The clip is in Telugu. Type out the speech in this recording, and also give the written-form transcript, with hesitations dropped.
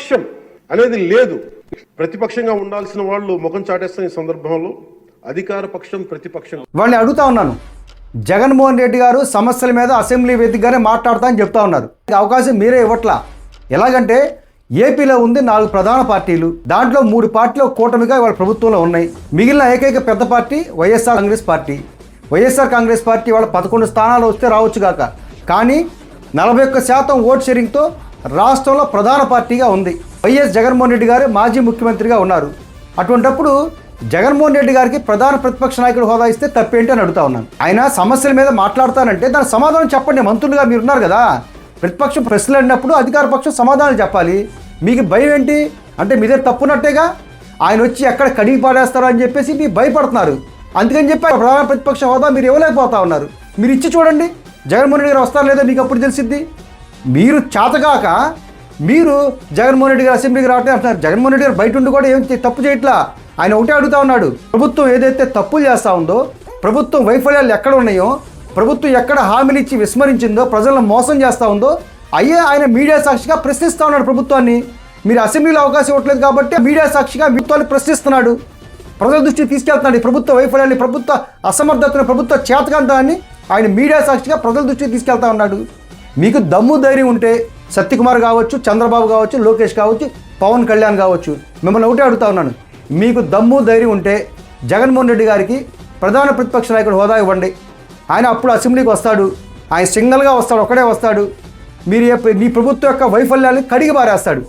ప్రతిపక్షం అనేది లేదు. ప్రతిపక్షంగా ఉండాల్సిన వాళ్ళు ముఖం చాటేస్తున్న ఈ సందర్భంలో అధికార పక్షం ప్రతిపక్షం. వాళ్ళని అడుగుతా ఉన్నాను, జగన్మోహన్ రెడ్డి గారు సమస్యల మీద అసెంబ్లీ వేదికగానే మాట్లాడతా అని చెప్తా ఉన్నారు. అవకాశం మీరే ఇవ్వట్లా. ఎలాగంటే ఏపీలో ఉంది 4 ప్రధాన పార్టీలు, దాంట్లో 3 పార్టీలు కూటమిగా వాళ్ళ ప్రభుత్వంలో ఉన్నాయి. మిగిలిన ఏకైక పెద్ద party YSR Congress party. YSR Congress party వాళ్ళ 11 స్థానాలు వస్తే రావచ్చు కాక, కానీ 41% ఓట్ షేరింగ్తో రాష్ట్రంలో ప్రధాన పార్టీగా ఉంది. వైఎస్ జగన్మోహన్ రెడ్డి గారు మాజీ ముఖ్యమంత్రిగా ఉన్నారు. అటువంటప్పుడు జగన్మోహన్ రెడ్డి గారికి ప్రధాన ప్రతిపక్ష నాయకుడు హోదా ఇస్తే తప్పేంటి అని అడుగుతా ఉన్నాను. ఆయన సమస్యల మీద మాట్లాడతానంటే దానికి సమాధానం చెప్పండి. మంత్రులుగా మీరున్నారు కదా, ప్రతిపక్షం ప్రశ్నలు అడినప్పుడు అధికార పక్షం సమాధానం చెప్పాలి. మీకు భయం ఏంటి అంటే మీదే తప్పున్నట్టేగా. ఆయన వచ్చి ఎక్కడ కడిగి పాడేస్తారో అని చెప్పేసి మీరు భయపడుతున్నారు. అందుకని చెప్పి ప్రధాన ప్రతిపక్ష హోదా మీరు ఇవ్వలేకపోతా ఉన్నారు. మీరు ఇచ్చి చూడండి, జగన్మోహన్ రెడ్డి గారు వస్తారో లేదో మీకు అప్పుడు తెలిసిద్ది. మీరు చేతగాక మీరు జగన్మోహన్ రెడ్డి గారు అసెంబ్లీకి రావట్లేదు అంటున్నారు. జగన్మోహన్ రెడ్డి గారు బయట ఉండి కూడా ఏం తప్పు చేయట్లా. ఆయన ఒకటే అడుగుతా ఉన్నాడు, ప్రభుత్వం ఏదైతే తప్పులు చేస్తూ ఉందో, ప్రభుత్వం వైఫల్యాలు ఎక్కడ ఉన్నాయో, ప్రభుత్వం ఎక్కడ హామీలు ఇచ్చి విస్మరించిందో, ప్రజలను మోసం చేస్తూ ఉందో అయ్యే ఆయన మీడియా సాక్షిగా ప్రశ్నిస్తూ ఉన్నాడు ప్రభుత్వాన్ని. మీరు అసెంబ్లీలో అవకాశం ఇవ్వట్లేదు కాబట్టి మీడియా సాక్షిగా ప్రభుత్వాన్ని ప్రశ్నిస్తున్నాడు, ప్రజల దృష్టికి తీసుకెళ్తున్నాడు. ఈ ప్రభుత్వ వైఫల్యాన్ని, ప్రభుత్వ అసమర్థతను, ప్రభుత్వ చేతకంతాన్ని ఆయన మీడియా సాక్షిగా ప్రజల దృష్టికి తీసుకెళ్తా ఉన్నాడు. మీకు దమ్ము ధైర్యం ఉంటే సత్యకుమార్ కావచ్చు, చంద్రబాబు కావచ్చు, లోకేష్ కావచ్చు, పవన్ కళ్యాణ్ కావచ్చు, మిమ్మల్ని ఒకటే అడుగుతా ఉన్నాను, మీకు దమ్ము ధైర్యం ఉంటే జగన్మోహన్ రెడ్డి గారికి ప్రధాన ప్రతిపక్ష నాయకుడు హోదా ఇవ్వండి. ఆయన అప్పుడు అసెంబ్లీకి వస్తాడు, ఆయన సింగిల్గా వస్తాడు, ఒకడే వస్తాడు. మీరు మీ ప్రభుత్వం యొక్క వైఫల్యాన్ని కడిగి పారేస్తాడు.